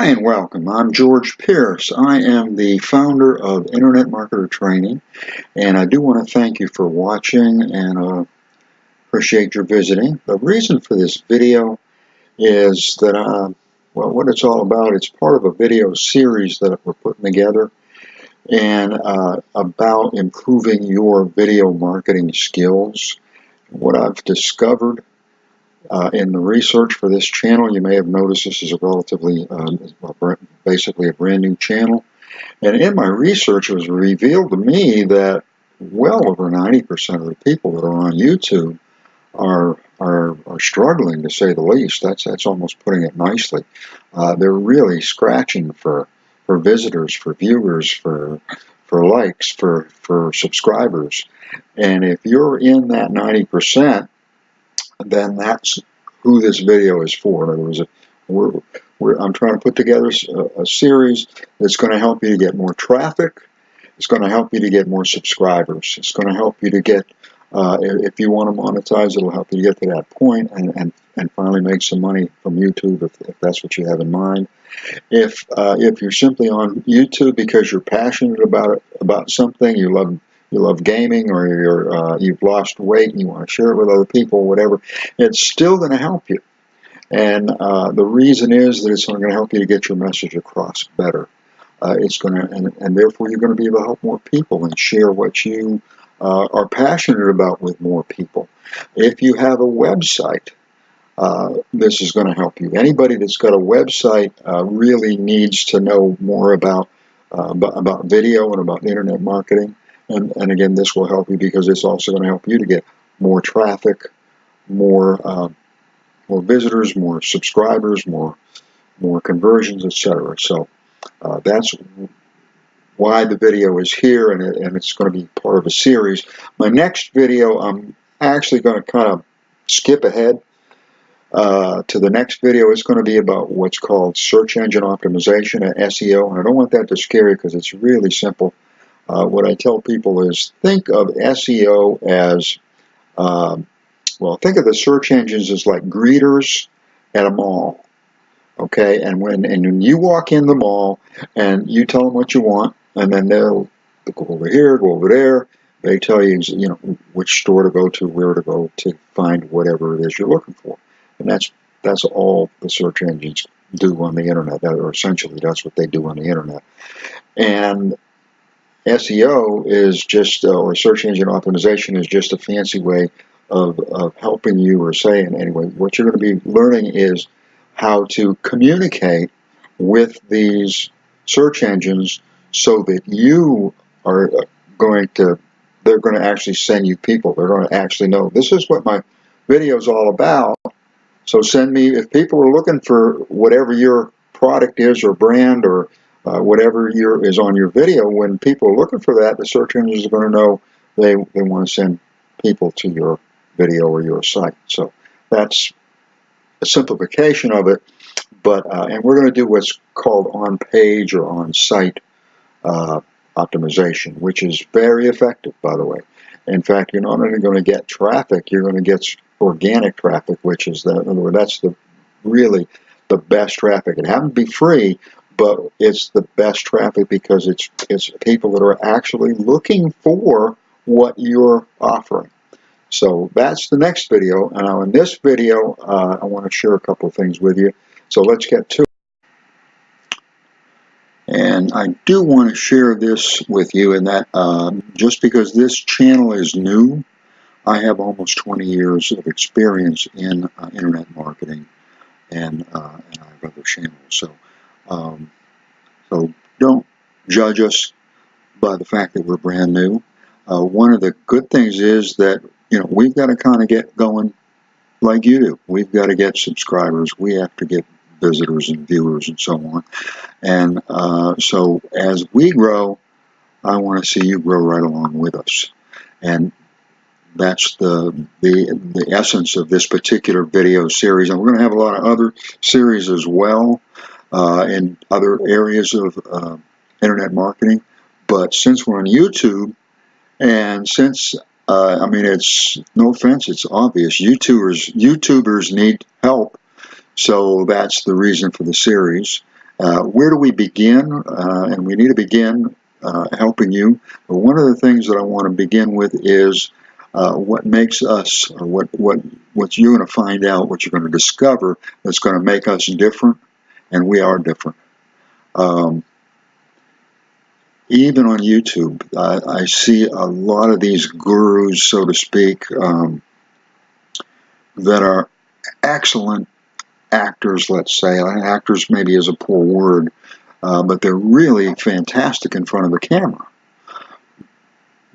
Hi and welcome. I'm George Pierce. I am the founder of Internet Marketer Training, and I do want to thank you for watching and appreciate your visiting. The reason for this video is that, what it's all about, it's part of a video series that we're putting together and about improving your video marketing skills. What I've discovered in the research for this channel, you may have noticed this is a relatively, basically a brand new channel. And in my research, it was revealed to me that well over 90% of the people that are on YouTube are struggling, to say the least. That's almost putting it nicely. They're really scratching for visitors, for viewers, for likes, for subscribers. And if you're in that 90%, then that's who this video is for. In other words, I'm trying to put together a series that's going to help you to get more traffic. It's going to help you to get more subscribers. It's going to help you to get, if you want to monetize, it'll help you to get to that point and finally make some money from YouTube if that's what you have in mind. If you're simply on YouTube because you're passionate about something, you love gaming, or you've lost weight and you want to share it with other people, whatever, it's still going to help you. And the reason is that it's going to help you to get your message across better. It's going to, and therefore you're going to be able to help more people and share what you are passionate about with more people. If you have a website, this is going to help you. Anybody that's got a website really needs to know more about video and about internet marketing. And again, this will help you because it's also going to help you to get more traffic, more visitors, more subscribers, more conversions, etc. So that's why the video is here, and it's going to be part of a series. My next video, I'm actually going to kind of skip ahead to the next video. It's going to be about what's called search engine optimization and SEO. And I don't want that to scare you because it's really simple. What I tell people is think of SEO as, think of the search engines as like greeters at a mall, okay? And when you walk in the mall and you tell them what you want, and then they'll go over here, go over there. They tell you, which store to go to, where to go to find whatever it is you're looking for. And that's all the search engines do on the internet, or essentially that's what they do on the internet. And SEO is just, or search engine optimization is just a fancy way of helping you, or saying, anyway, what you're going to be learning is how to communicate with these search engines so that you are they're going to actually send you people. They're going to actually know, this is what my video is all about. So send me, if people are looking for whatever your product is or brand or whatever is on your video, when people are looking for that, the search engines are going to know they want to send people to your video or your site. So that's a simplification of it. But and we're going to do what's called on-page or on-site optimization, which is very effective, by the way. In fact, you're not only going to get traffic, you're going to get organic traffic, which is in other words, that's really the best traffic. It happens to be free, but it's the best traffic because it's people that are actually looking for what you're offering. So that's the next video. And now in this video, I want to share a couple of things with you. So let's get to it. And I do want to share this with you in that just because this channel is new, I have almost 20 years of experience in internet marketing, and I have other channels. So don't judge us by the fact that we're brand new. One of the good things is that we've got to kind of get going like you do. We've got to get subscribers. We have to get visitors and viewers and so on. And so as we grow, I want to see you grow right along with us. And that's the essence of this particular video series. And we're going to have a lot of other series as well in other areas of internet marketing. But since we're on YouTube, and since it's no offense, it's obvious, YouTubers need help. So that's the reason for the series. Where do we begin? And we need to begin helping you. But one of the things that I want to begin with is what makes us, or what you're going to find out, what you're going to discover that's going to make us different, and we are different. Even on YouTube, I see a lot of these gurus, so to speak, that are excellent actors, let's say. Actors maybe is a poor word, but they're really fantastic in front of the camera.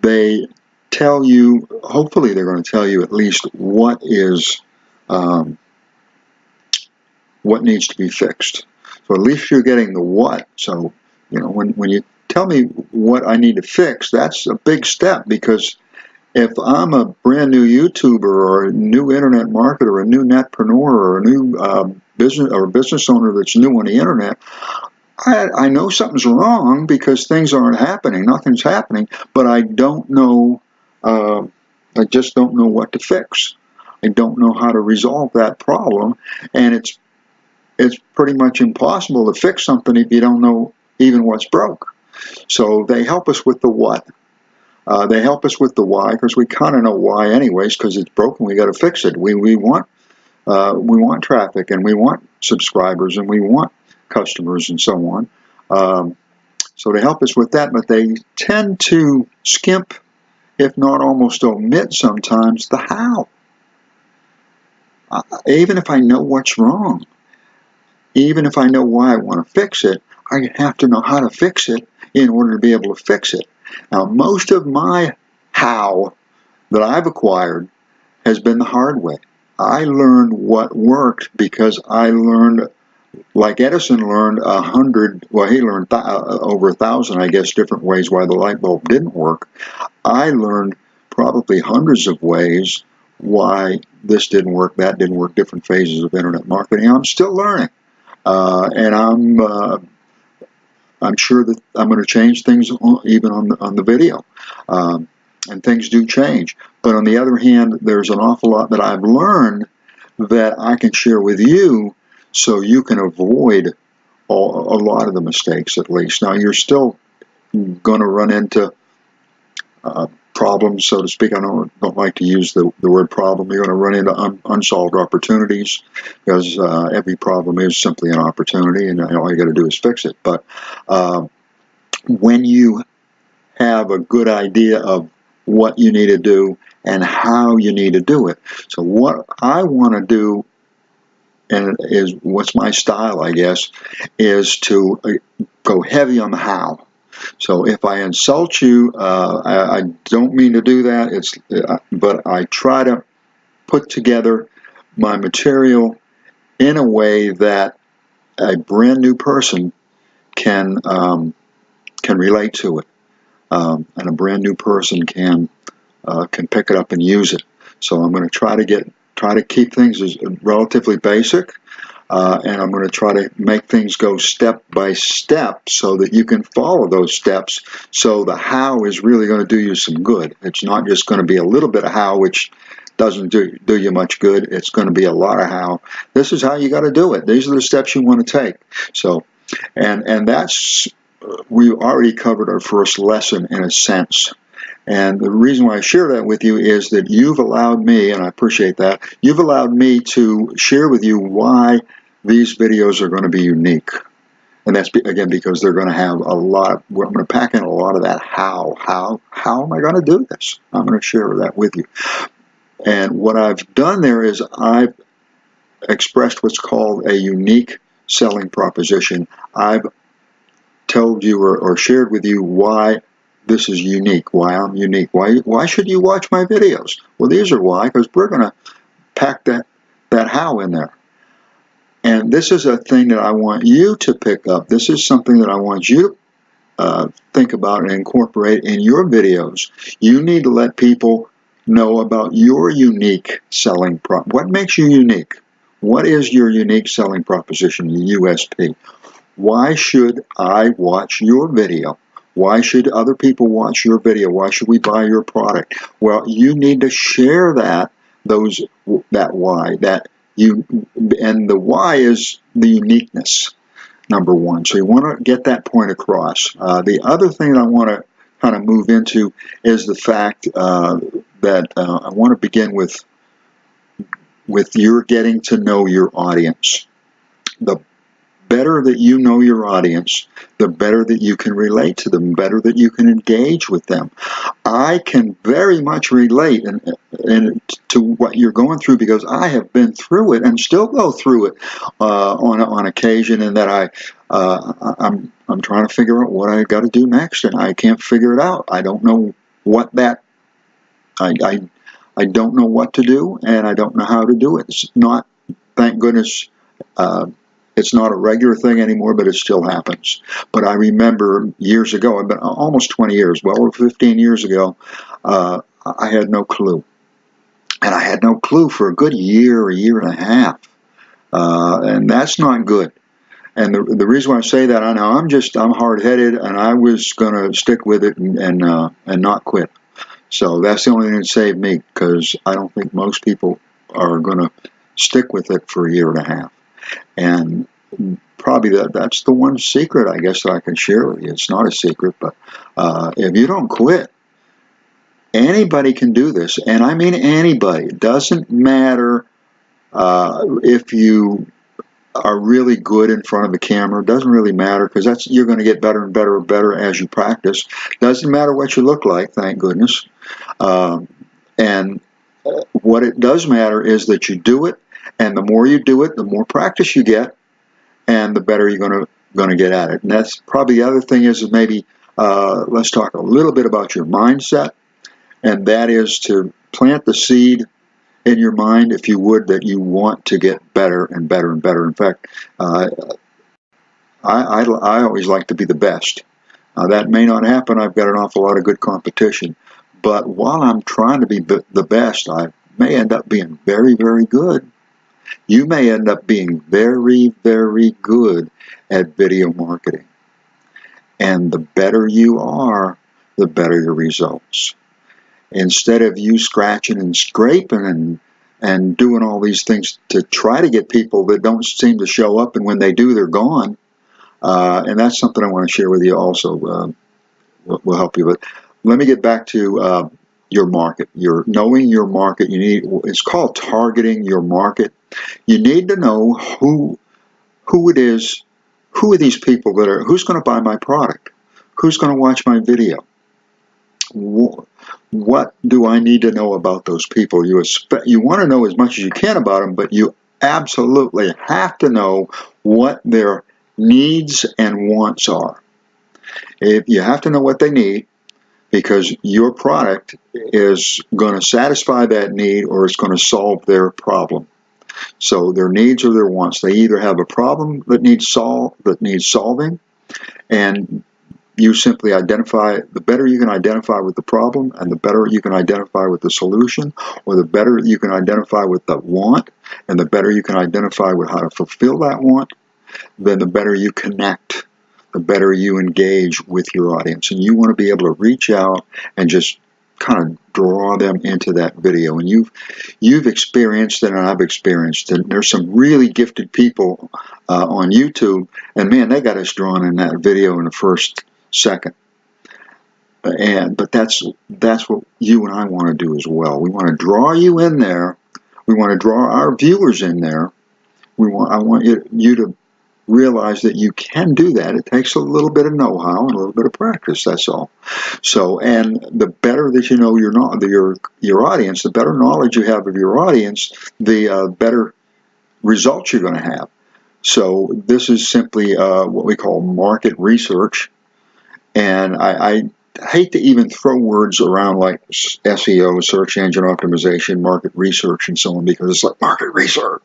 They tell you, hopefully they're going to tell you at least what is, what needs to be fixed. So at least you're getting the what. So, you know, when you tell me what I need to fix, that's a big step, because if I'm a brand new YouTuber or a new internet marketer, or a new netpreneur, or a new business owner that's new on the internet, I know something's wrong because things aren't happening, nothing's happening, but I don't know, I just don't know what to fix. I don't know how to resolve that problem, and it's pretty much impossible to fix something if you don't know even what's broke. So they help us with the what. They help us with the why, because we kind of know why anyways, because it's broken, we got to fix it. We want traffic, and we want subscribers, and we want customers, and so on. So they help us with that, but they tend to skimp, if not almost omit sometimes, the how. Even if I know what's wrong, even if I know why I want to fix it, I have to know how to fix it in order to be able to fix it. Now, most of my how that I've acquired has been the hard way. I learned what worked because I learned, like Edison learned 100, well, he learned over 1,000, I guess, different ways why the light bulb didn't work. I learned probably hundreds of ways why this didn't work, that didn't work, different phases of internet marketing. I'm still learning. And I'm sure that I'm going to change things even on the video. And things do change. But on the other hand, there's an awful lot that I've learned that I can share with you so you can avoid a lot of the mistakes, at least. Now, you're still going to run into problems, so to speak. I don't like to use the word problem. You're going to run into unsolved opportunities, because every problem is simply an opportunity, and all you got to do is fix it. But when you have a good idea of what you need to do and how you need to do it. So what I want to do, and is what's my style, I guess, is to go heavy on the how. So if I insult you, I don't mean to do that. But I try to put together my material in a way that a brand new person can relate to it, and a brand new person can pick it up and use it. So I'm going to try to keep things as relatively basic. And I'm going to try to make things go step by step so that you can follow those steps. So the how is really going to do you some good. It's not just going to be a little bit of how, which doesn't do you much good. It's going to be a lot of how. This is how you got to do it. These are the steps you want to take. So, and that's, we already covered our first lesson in a sense. And the reason why I share that with you is that you've allowed me, and I appreciate that, you've allowed me to share with you why these videos are going to be unique. And that's, again, because they're going to have a lot, I'm going to pack in a lot of that how am I going to do this? I'm going to share that with you. And what I've done there is I've expressed what's called a unique selling proposition. I've told you or shared with you why this is unique, why I'm unique. Why should you watch my videos? Well, these are why, because we're going to pack that how in there. And this is a thing that I want you to pick up. This is something that I want you to think about and incorporate in your videos. You need to let people know about your unique selling what makes you unique? What is your unique selling proposition, your USP? Why should I watch your video? Why should other people watch your video? Why should we buy your product? Well, you need to share that why, and the why is the uniqueness. number one. So you want to get that point across. The other thing that I want to kind of move into is the fact that I want to begin with your getting to know your audience. The better that you know your audience, the better that you can relate to them, better that you can engage with them. I can very much relate to what you're going through because I have been through it and still go through it on occasion, and that I'm trying to figure out what I got to do next, and I can't figure it out. I don't know what that I don't know what to do, and I don't know how to do it. It's not, thank goodness, it's not a regular thing anymore, but it still happens. But I remember years ago, I've been almost 20 years, well over 15 years ago, I had no clue. And I had no clue for a good year and a half. And that's not good. And the reason why I say that, I know I'm hard-headed, and I was going to stick with it and not quit. So that's the only thing that saved me, because I don't think most people are going to stick with it for a year and a half. And probably that's the one secret, I guess, that I can share with you. It's not a secret, but if you don't quit, anybody can do this. And I mean anybody. It doesn't matter if you are really good in front of the camera. It doesn't really matter, because you're going to get better and better and better as you practice. Doesn't matter what you look like, thank goodness. And what it does matter is that you do it, and the more you do it, the more practice you get, and the better you're going to get at it. And that's probably the other thing is maybe let's talk a little bit about your mindset, and that is to plant the seed in your mind, if you would, that you want to get better and better and better. In fact, I always like to be the best. That may not happen. I've got an awful lot of good competition. But while I'm trying to be the best, I may end up being very, very good. You may end up being very, very good at video marketing. And the better you are, the better your results. Instead of you scratching and scraping and doing all these things to try to get people that don't seem to show up, and when they do, they're gone. And that's something I want to share with you also. Will help you. But let me get back to your market. Knowing your market. It's called targeting your market. You need to know who it is. Who are these people who's going to buy my product? Who's going to watch my video? What do I need to know about those people? You want to know as much as you can about them, but you absolutely have to know what their needs and wants are. You have to know what they need, because your product is going to satisfy that need, or it's going to solve their problem. So their needs or their wants. They either have a problem that needs solving, and you simply identify. The better you can identify with the problem, and the better you can identify with the solution, or the better you can identify with the want, and the better you can identify with how to fulfill that want, then the better you connect, the better you engage with your audience. And you want to be able to reach out and just kind of draw them into that video. And you've experienced it, and I've experienced it. There's some really gifted people on YouTube, and man, they got us drawn in that video in the first second. But that's what you and I want to do as well. We want to draw you in there. We want to draw our viewers in there. I want you to realize that you can do that. It takes a little bit of know-how and a little bit of practice, that's all. So, and the better that you know your audience, the better knowledge you have of your audience, the better results you're going to have. So this is simply what we call market research. And I hate to even throw words around like SEO, search engine optimization, market research, and so on, because it's like market research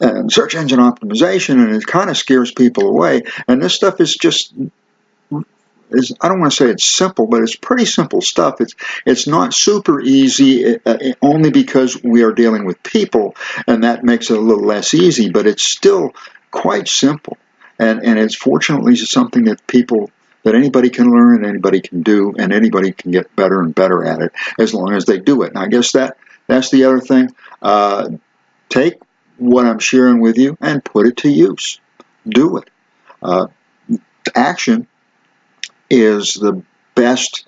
and search engine optimization, and it kind of scares people away. And this stuff is just, I don't want to say it's simple, but it's pretty simple stuff. It's not super easy, only because we are dealing with people, and that makes it a little less easy, but it's still quite simple. And it's fortunately something that anybody can learn, and anybody can do, and anybody can get better and better at it as long as they do it. And I guess that's the other thing. Take what I'm sharing with you and put it to use. Do it. Action is the best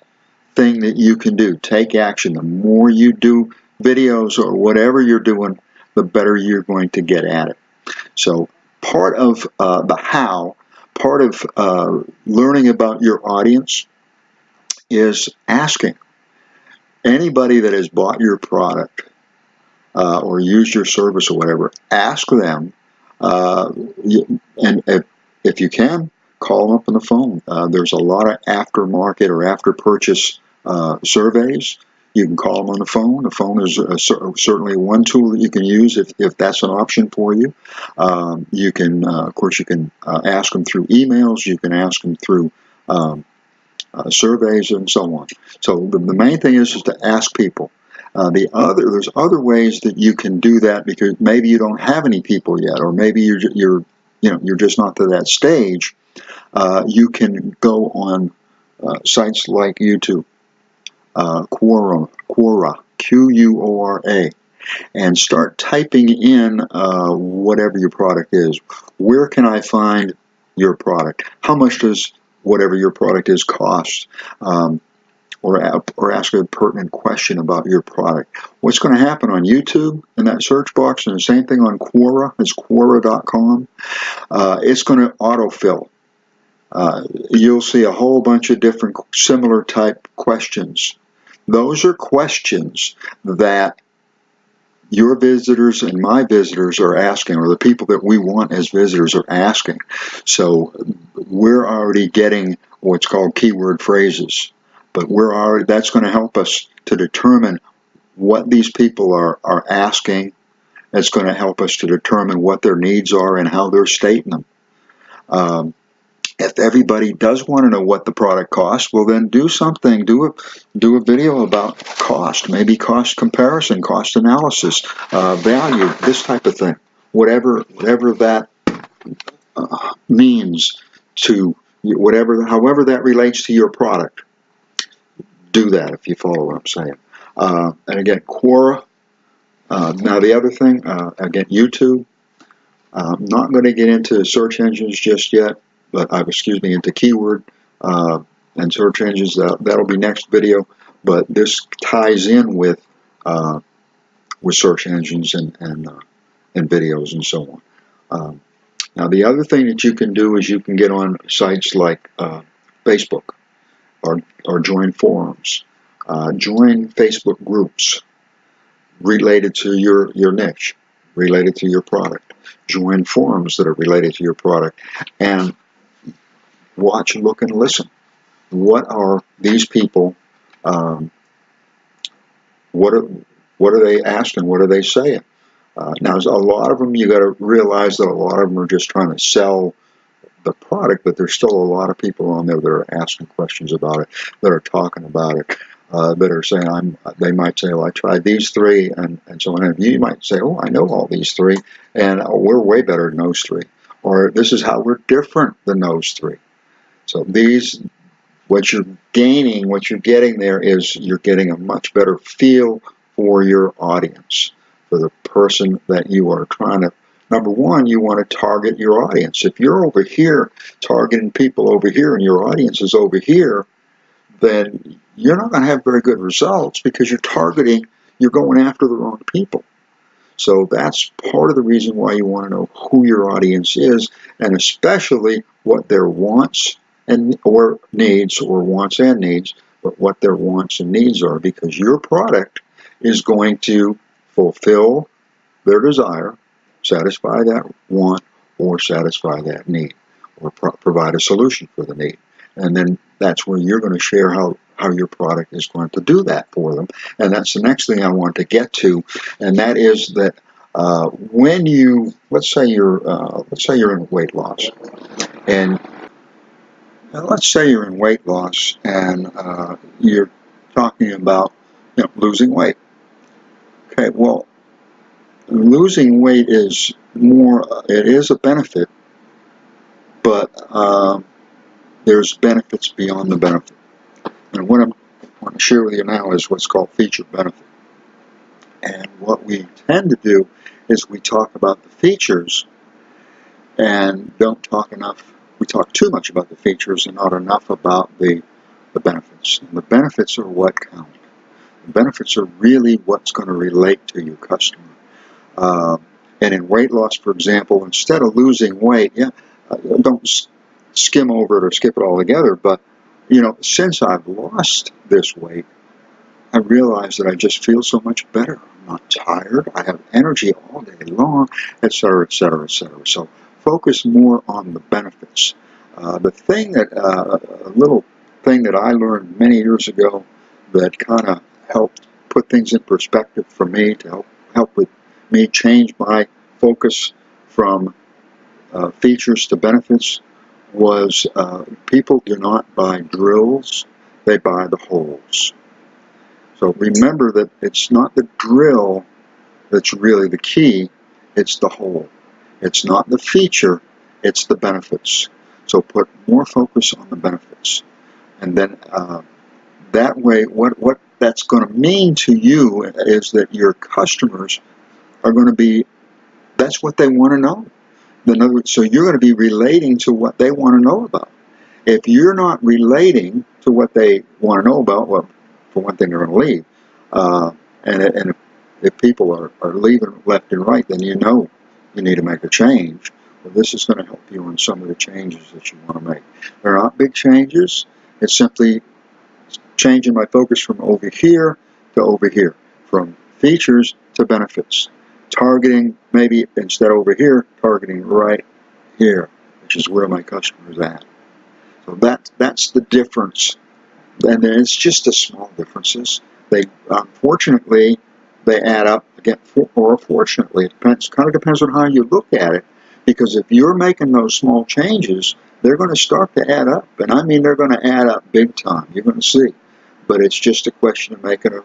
thing that you can do. Take action. The more you do videos or whatever you're doing, the better you're going to get at it. So part of the how, part of learning about your audience is asking. Anybody that has bought your product or used your service or whatever, ask them. And if you can, call them up on the phone. There's a lot of aftermarket or after-purchase surveys. You can call them on the phone. The phone is certainly one tool that you can use if that's an option for you. You can, of course, you can ask them through emails. You can ask them through surveys and so on. So the main thing is to ask people. There's other ways that you can do that because maybe you don't have any people yet, or maybe you're just not to that stage. You can go on sites like YouTube, Quora, Quora, and start typing in whatever your product is. Where can I find your product? How much does whatever your product is cost? Or ask a pertinent question about your product. What's going to happen on YouTube in that search box, and the same thing on Quora, it's Quora.com, it's going to autofill. You'll see a whole bunch of different similar type questions. Those are questions that your visitors and my visitors are asking, or the people that we want as visitors are asking. So we're already getting what's called keyword phrases. But that's going to help us to determine what these people are asking. It's going to help us to determine what their needs are and how they're stating them. If everybody does want to know what the product costs, well then do something. Do a video about cost, maybe cost comparison, cost analysis, value, this type of thing. Whatever that means to however that relates to your product. Do that if you follow what I'm saying. And again, Quora. Now the other thing, again, YouTube. I'm not going to get into search engines just yet, but into keyword and search engines. That'll be next video. But this ties in with search engines and videos and so on. Now the other thing that you can do is you can get on sites like Facebook. Or join forums, join Facebook groups related to your niche, related to your product. Join forums that are related to your product, and watch, look, and listen. What are these people? What are they asking? What are they saying? Now, a lot of them, you got to realize that a lot of them are just trying to sell the product, but there's still a lot of people on there that are asking questions about it, that are talking about it, that are saying, they might say, well, I tried these three, and so on. And you might say, oh, I know all these three, and we're way better than those three. Or this is how we're different than those three. So what you're getting there is you're getting a much better feel for your audience, for the person that you are trying to. Number one, you want to target your audience. If you're over here targeting people over here and your audience is over here, then you're not going to have very good results because you're going after the wrong people. So that's part of the reason why you want to know who your audience is, and especially what their wants or needs, but what their wants and needs are, because your product is going to fulfill their desire, satisfy that want, or satisfy that need, or provide a solution for the need. And then that's where you're going to share how your product is going to do that for them. And that's the next thing I want to get to, and that is that when you, let's say you're in weight loss, and let's say you're in weight loss, and you're talking about losing weight. Okay, well, losing weight is it is a benefit, but there's benefits beyond the benefit. And what I want to share with you now is what's called featured benefit. And what we tend to do is we talk about the features and don't talk enough we talk too much about the features and not enough about the benefits. And the benefits are what count. The benefits are really what's going to relate to your customer. And in weight loss, for example, instead of losing weight, don't skim over it or skip it altogether, but since I've lost this weight, I realize that I just feel so much better. I'm not tired. I have energy all day long, etc., etc., etc. So focus more on the benefits. The thing that, a little thing that I learned many years ago that kind of helped put things in perspective for me, to help with me change my focus from features to benefits, was people do not buy drills, they buy the holes. So remember that it's not the drill that's really the key, it's the hole. It's not the feature, it's the benefits. So put more focus on the benefits. And then that way, what that's going to mean to you is that your customers are going to be, that's what they want to know. In other words, so you're going to be relating to what they want to know about. If you're not relating to what they want to know about, well, for one thing, they're going to leave. And if people are leaving left and right, then you know you need to make a change. Well, this is going to help you on some of the changes that you want to make. They're not big changes. It's simply changing my focus from over here to over here, from features to benefits. Targeting, maybe instead of over here, targeting right here, which is where my customer's at. So that's the difference. And it's just the small differences. They, unfortunately, they add up again, or fortunately, it kind of depends on how you look at it. Because if you're making those small changes, they're going to start to add up. And I mean, they're going to add up big time. You're going to see. But it's just a question of making a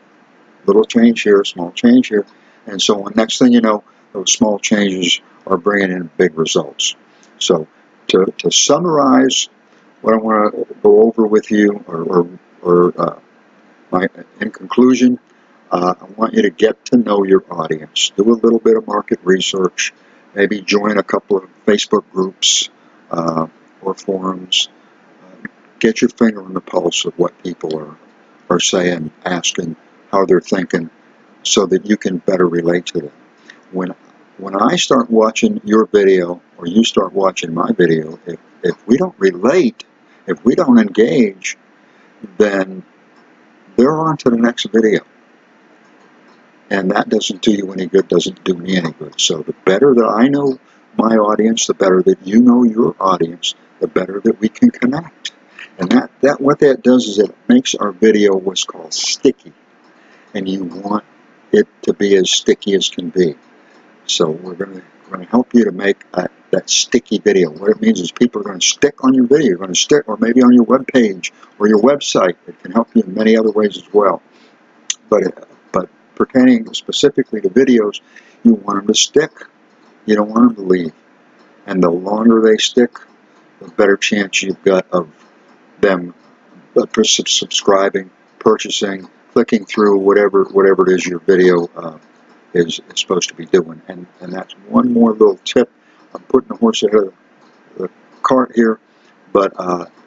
little change here, a small change here, and so on. Next thing you know, those small changes are bringing in big results. So to summarize what I want to go over with you, in conclusion, I want you to get to know your audience. Do a little bit of market research. Maybe join a couple of Facebook groups or forums. Get your finger on the pulse of what people are saying, asking, how they're thinking, so that you can better relate to them. When I start watching your video, or you start watching my video, if we don't relate, if we don't engage, then they're on to the next video. And that doesn't do you any good, doesn't do me any good. So the better that I know my audience, the better that you know your audience, the better that we can connect. And what that does is it makes our video what's called sticky. And you want it to be as sticky as can be. So we're going to help you to make that sticky video. What it means is people are going to stick on your video. You're going to stick, or maybe on your web page or your website. It can help you in many other ways as well. But pertaining specifically to videos, you want them to stick. You don't want them to leave. And the longer they stick, the better chance you've got of them subscribing, purchasing, clicking through whatever it is your video is supposed to be doing. And that's one more little tip. I'm putting the horse ahead of the cart here, but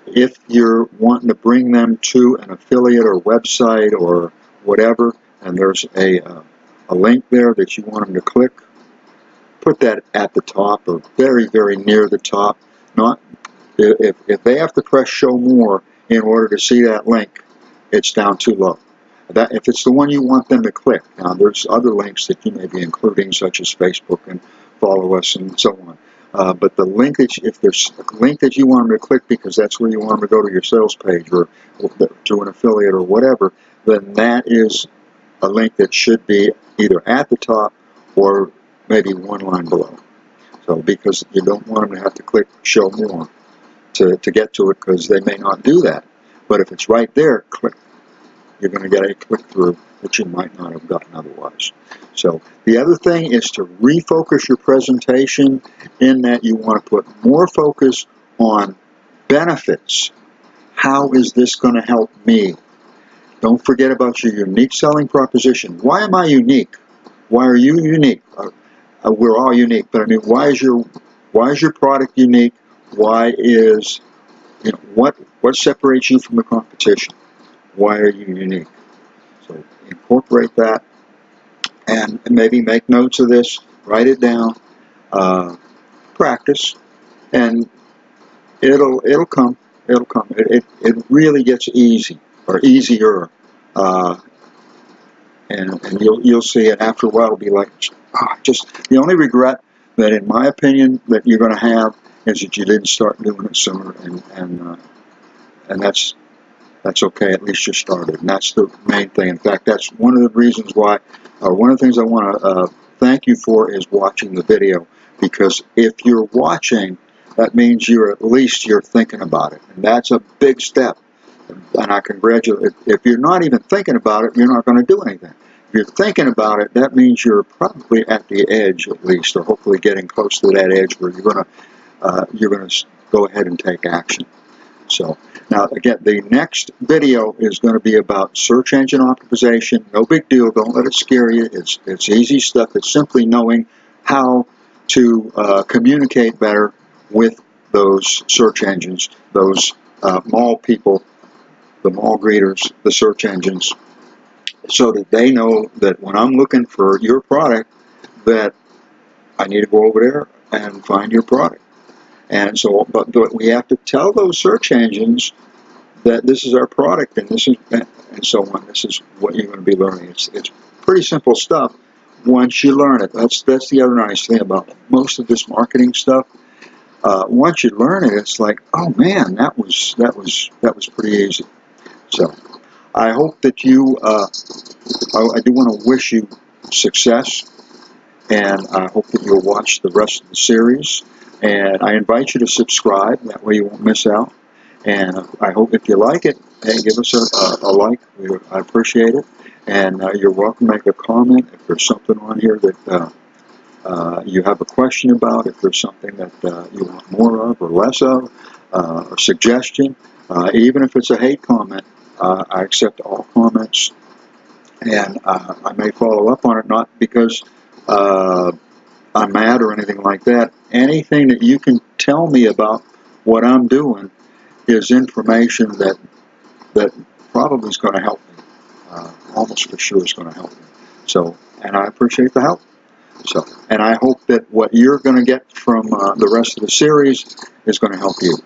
if you're wanting to bring them to an affiliate or website or whatever, and there's a link there that you want them to click, put that at the top or very, very near the top. Not if they have to press show more in order to see that link, it's down too low. If it's the one you want them to click. Now, there's other links that you may be including, such as Facebook and follow us and so on. But the link if there's a link that you want them to click because that's where you want them to go to your sales page or to an affiliate or whatever, then that is a link that should be either at the top or maybe one line below. So because you don't want them to have to click show more to get to it, because they may not do that. But if it's right there, click. You're going to get a click-through that you might not have gotten otherwise. So the other thing is to refocus your presentation in that you want to put more focus on benefits. How is this going to help me? Don't forget about your unique selling proposition. Why am I unique? Why are you unique? We're all unique, but I mean, why is your product unique? Why is, what separates you from the competition? Why are you unique? So incorporate that, and maybe make notes of this, write it down, practice, and it'll come. It'll come. It really gets easy, or easier, and you'll see it after a while. It'll be like, just the only regret that, in my opinion, that you're going to have is that you didn't start doing it sooner, and that's okay. At least you started, and that's the main thing. In fact, that's one of the reasons why, or one of the things I want to thank you for, is watching the video, because if you're watching, that means you're thinking about it, and that's a big step. And I congratulate. If you're not even thinking about it, you're not going to do anything. If you're thinking about it, that means you're probably at the edge, at least, or hopefully getting close to that edge where you're going to go ahead and take action. So now, again, the next video is going to be about search engine optimization. No big deal. Don't let it scare you. It's easy stuff. It's simply knowing how to communicate better with those search engines, those mall people, the mall greeters, the search engines, so that they know that when I'm looking for your product, that I need to go over there and find your product. And so, but we have to tell those search engines that this is our product, and this is, and so on. This is what you're going to be learning. It's pretty simple stuff once you learn it. That's the other nice thing about most of this marketing stuff. Once you learn it, it's like, oh man, that was pretty easy. So I hope that you. I do want to wish you success, and I hope that you'll watch the rest of the series. And I invite you to subscribe. That way you won't miss out. And I hope if you like it, hey, give us a like. I appreciate it. And you're welcome to make a comment if there's something on here that you have a question about, if there's something that you want more of or less of, a suggestion. Even if it's a hate comment, I accept all comments. And I may follow up on it, not because I'm mad or anything like that. Anything that you can tell me about what I'm doing is information that probably is going to help me. Almost for sure is going to help me. So, and I appreciate the help. So, and I hope that what you're going to get from the rest of the series is going to help you.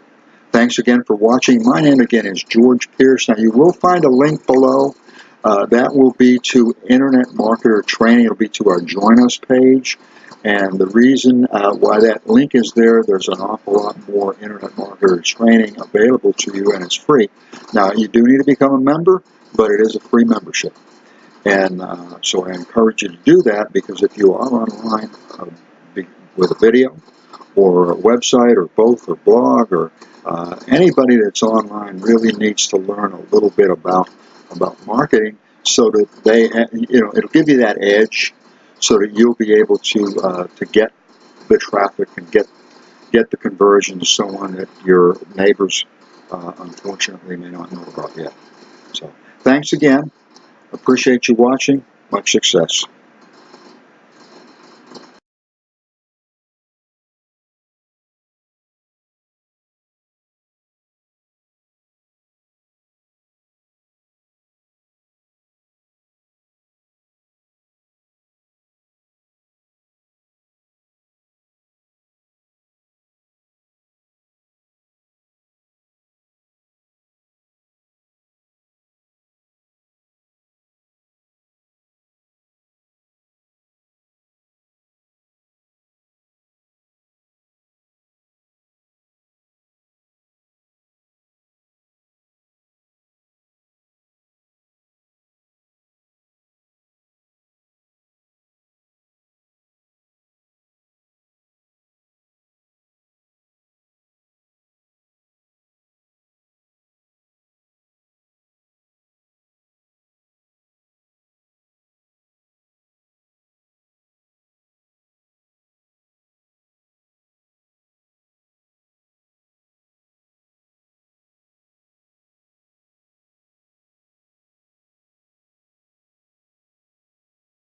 Thanks again for watching. My name again is George Pierce. Now, you will find a link below. That will be to Internet Marketer Training. It'll be to our Join Us page. And the reason why that link is there, there's an awful lot more Internet Marketer Training available to you, and it's free. Now, you do need to become a member, but it is a free membership. And so I encourage you to do that, because if you are online with a video or a website or both or blog or anybody that's online really needs to learn a little bit about marketing, so that they, it'll give you that edge, so that you'll be able to get the traffic and get the conversions, so on, that your neighbors unfortunately may not know about yet. So thanks again. Appreciate you watching. Much success.